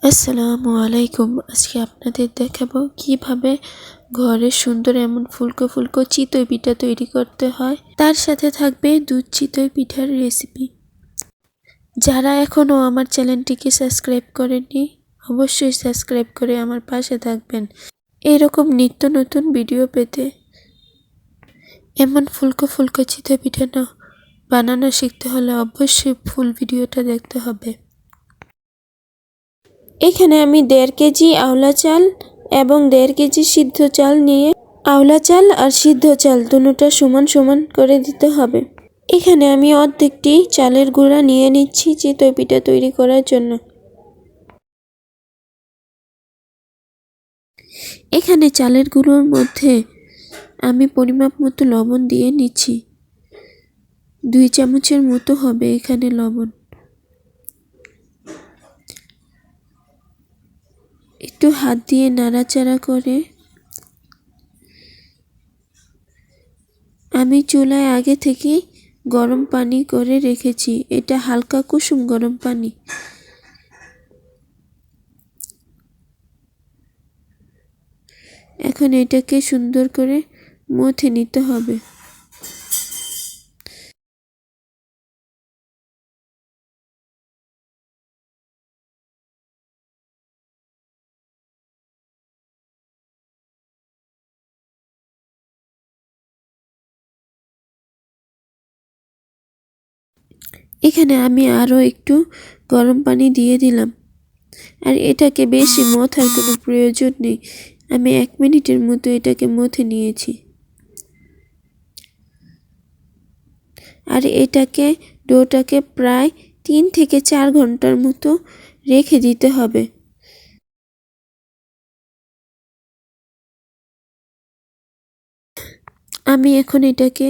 আসসালামু আলাইকুম। আজকে আপনাদের দেখাবো কিভাবে ঘরে সুন্দর এমন ফুলকো ফুলকো চিতই পিঠা তৈরি করতে হয়। তার সাথে থাকবে দুধ চিতই পিঠার রেসিপি। যারা এখনও আমার চ্যানেলটিকে সাবস্ক্রাইব করেননি, অবশ্যই সাবস্ক্রাইব করে আমার পাশে থাকবেন এরকম নিত্য নতুন ভিডিও পেতে। এমন ফুলকো ফুলকো চিতই পিঠা বানানো শিখতে হলে অবশ্যই ফুল ভিডিওটা দেখতে হবে। এখানে আমি 1.5 কেজি আওলা চাল এবং 1.5 কেজি সিদ্ধ চাল নিয়ে আওলা চাল আর সিদ্ধ চাল দুটোটা সমান সমান করে দিতে হবে। এখানে আমি অর্ধেকটি চালের গুঁড়া নিয়ে নিচ্ছি চিতই পিঠা তৈরি করার জন্য। এখানে চালের গুঁড়োর মধ্যে আমি পরিমাপ মতো লবণ দিয়ে নিচ্ছি। 2 চামচের মতো হবে এখানে লবণ। একটু হাত দিয়ে নাড়াচাড়া করে আমি চুলায় আগে থেকে গরম পানি করে রেখেছি। এটা হালকা কুসুম গরম পানি। এখন এটাকে সুন্দর করে মথে নিতে হবে। এখানে আমি আরও একটু গরম পানি দিয়ে দিলাম। আর এটাকে বেশি মথার কোনো প্রয়োজন নেই। আমি 1 মিনিটের মতো এটাকে মথে নিয়েছি। আর ডোটাকে প্রায় 3 থেকে 4 ঘন্টার মতো রেখে দিতে হবে। আমি এখন এটাকে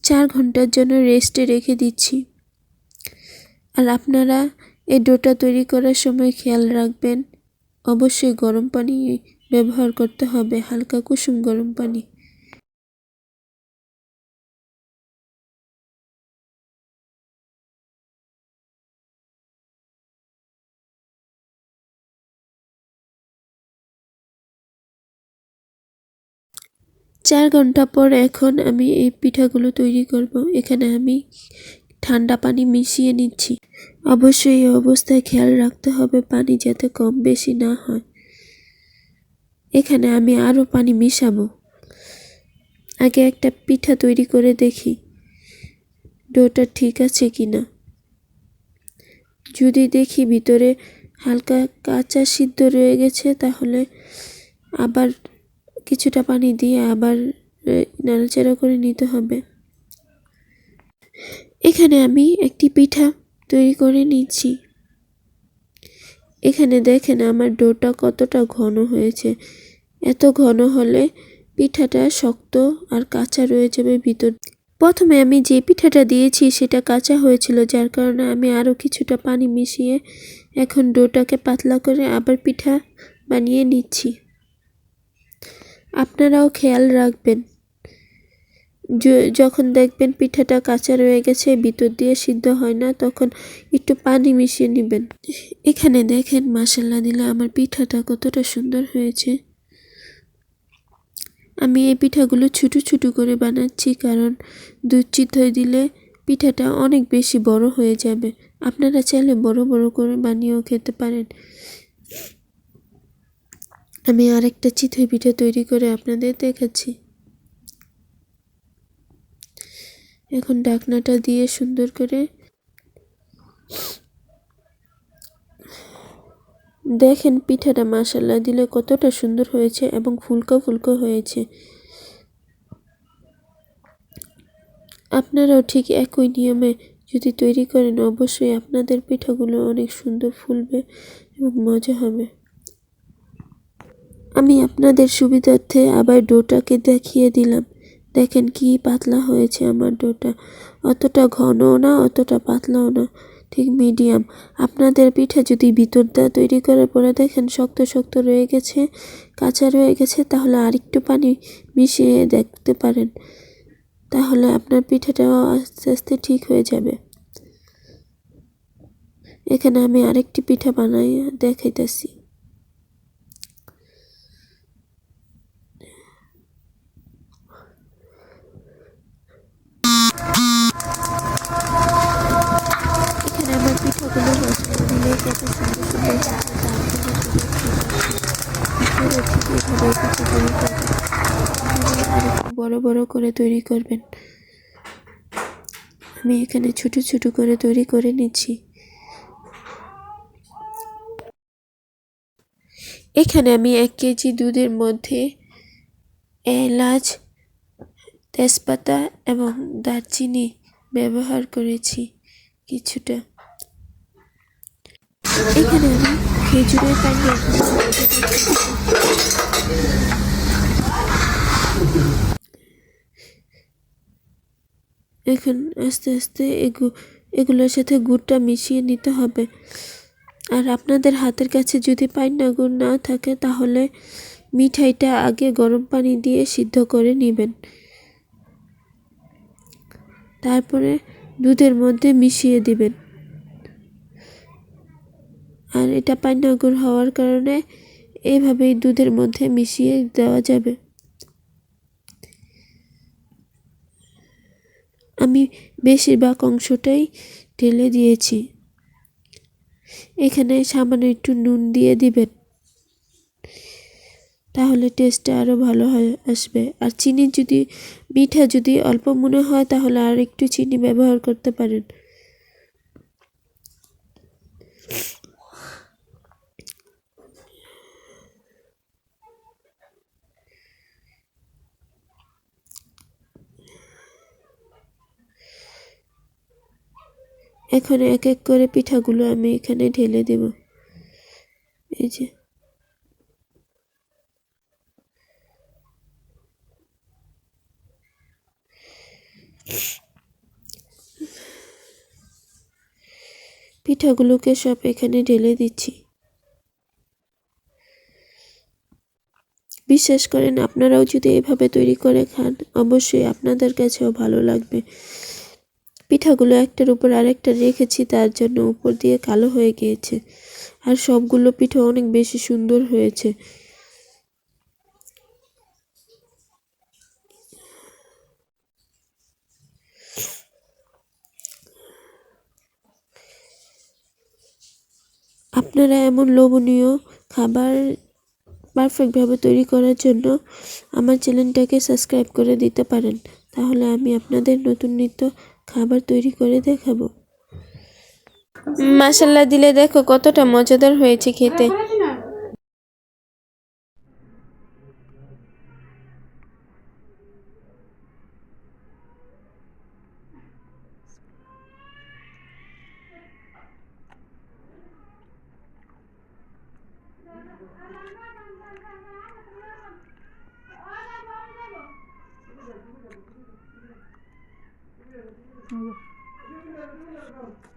4 ঘন্টার জন্য রেস্টে রেখে দিচ্ছি। আর আপনারা এই ডোটা তৈরি করার সময় খেয়াল রাখবেন, অবশ্যই গরম পানি ব্যবহার করতে হবে, হালকা কুসুম গরম পানি। চার ঘন্টা পর এখন আমি এই পিঠাগুলো তৈরি করব। এখানে আমি ঠান্ডা পানি মিশিয়ে নিচ্ছি। অবশ্যই এই অবস্থায় খেয়াল রাখতে হবে পানি যাতে কম বেশি না হয়। এখানে আমি আরও পানি মিশাবো। আগে একটা পিঠা তৈরি করে দেখি ডোটা ঠিক আছে কিনা। যদি দেখি ভিতরে হালকা কাঁচা সিদ্ধ রয়ে গেছে তাহলে আবার কিছুটা পানি দিয়ে আবার নাড়াচাড়া করে নিতে হবে। এখানে আমি একটি পিঠা তৈরি করে নিচ্ছি। এখানে দেখেন আমার ডোটা কতটা ঘন হয়েছে। এত ঘন হলে পিঠাটা শক্ত আর কাঁচা রয়ে যাবে ভিতর। প্রথমে আমি যে পিঠাটা দিয়েছি সেটা কাঁচা হয়েছিল, যার কারণে আমি আরও কিছুটা পানি মিশিয়ে এখন ডোটাকে পাতলা করে আবার পিঠা বানিয়ে নিচ্ছি। আপনারাও খেয়াল রাখবেন, যখন দেখবেন পিঠাটা কাঁচা রয়ে গেছে, ভিতর দিয়ে সিদ্ধ হয় না, তখন একটু পানি মিশিয়ে নেবেন। এখানে দেখেন মাশাআল্লাহ দিলে আমার পিঠাটা কতটা সুন্দর হয়েছে। আমি এই পিঠাগুলো ছোট ছোট করে বানাচ্ছি, কারণ দুধ চিতই দিলে পিঠাটা অনেক বেশি বড় হয়ে যাবে। আপনারা চাইলে বড় বড় করে বানিয়েও খেতে পারেন। আমি আরেকটা চিতই পিঠা তৈরি করে আপনাদের দেখাচ্ছি। এখন ঢাকনাটা দিয়ে সুন্দর করে দেখেন পিঠাটা মাশাআল্লাহ দিলে কতটা সুন্দর হয়েছে এবং ফুলকো ফুলকো হয়েছে। আপনারাও ঠিক একই নিয়মে যদি তৈরি করেন, অবশ্যই আপনাদের পিঠাগুলো অনেক সুন্দর ফুলবে এবং মজা হবে। আমি আপনাদের সুবিধার্থে আবার ডোটাকে দেখিয়ে দিলাম। দেখেন কি পাতলা হয়েছে আমার ডোটা। অতটা ঘনও না, অতটা পাতলাও না, ঠিক মিডিয়াম। আপনাদের পিঠা যদি ভিতরটা তৈরি করার পরে দেখেন শক্ত শক্ত রয়ে গেছে, কাঁচা রয়ে গেছে, তাহলে আরেকটু পানি মিশিয়ে দেখতে পারেন। তাহলে আপনার পিঠাটাও আস্তে আস্তে ঠিক হয়ে যাবে। এখানে আমি আরেকটি পিঠা বানাই দেখাইতেছি। এখানে আমার পিঠাগুলো মশলা দিলে কত সুন্দর সুন্দর আরেকটু বড় বড় করে তৈরি করবেন। আমি এখানে ছোট ছোট করে তৈরি করে নিচ্ছি। এখানে আমি 1 কেজি দুধের মধ্যে এলাচ, তেজপাতা এবং দারচিনি ব্যবহার করেছি কিছুটা। এখানে আমি খেজুরের পানি এখন আস্তে আস্তে এগুলোর সাথে গুড়টা মিশিয়ে নিতে হবে। আর আপনাদের হাতের কাছে যদি পাইন্না গুড় না থাকে তাহলে মিঠাইটা আগে গরম পানি দিয়ে সিদ্ধ করে নেবেন, তারপরে দুধের মধ্যে মিশিয়ে দিবেন। আর এটা পাইন্না গুড় হওয়ার কারণে এইভাবেই দুধের মধ্যে মিশিয়ে দেওয়া যাবে। আমি বেশিরভাগ অংশটাই ঢেলে দিয়েছি। এখানে সামান্য একটু নুন দিয়ে দিবেন, তাহলে টেস্টটা আরও ভালো আসবে। আর চিনি যদি মিঠা যদি অল্প মনে হয় তাহলে আর একটু চিনি ব্যবহার করতে পারেন। এখন এক এক করে পিঠাগুলো আমি এখানে ঢেলে দেব। এই যে পিঠাগুলোকে সব এখানে ঢেলে দিচ্ছি। বিশ্বাস করেন আপনারাও যদি এভাবে তৈরি করে খান অবশ্যই আপনাদের কাছেও ভালো লাগবে। পিঠাগুলো একটার উপর আরেকটা রেখেছি, তার জন্য উপর দিয়ে কালো হয়ে গিয়েছে। আর সবগুলো পিঠা অনেক বেশি সুন্দর হয়েছে। আপনারা এমন লোভনীয় খাবার পারফেক্টভাবে তৈরি করার জন্য আমার চ্যানেলটাকে সাবস্ক্রাইব করে দিতে পারেন, তাহলে আমি আপনাদের নতুন নিত্য খাবার তৈরি করে দেখাবো। মাশাআল্লাহ দিলে দেখো কতটা মজাদার হয়েছে খেতে।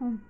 Hum.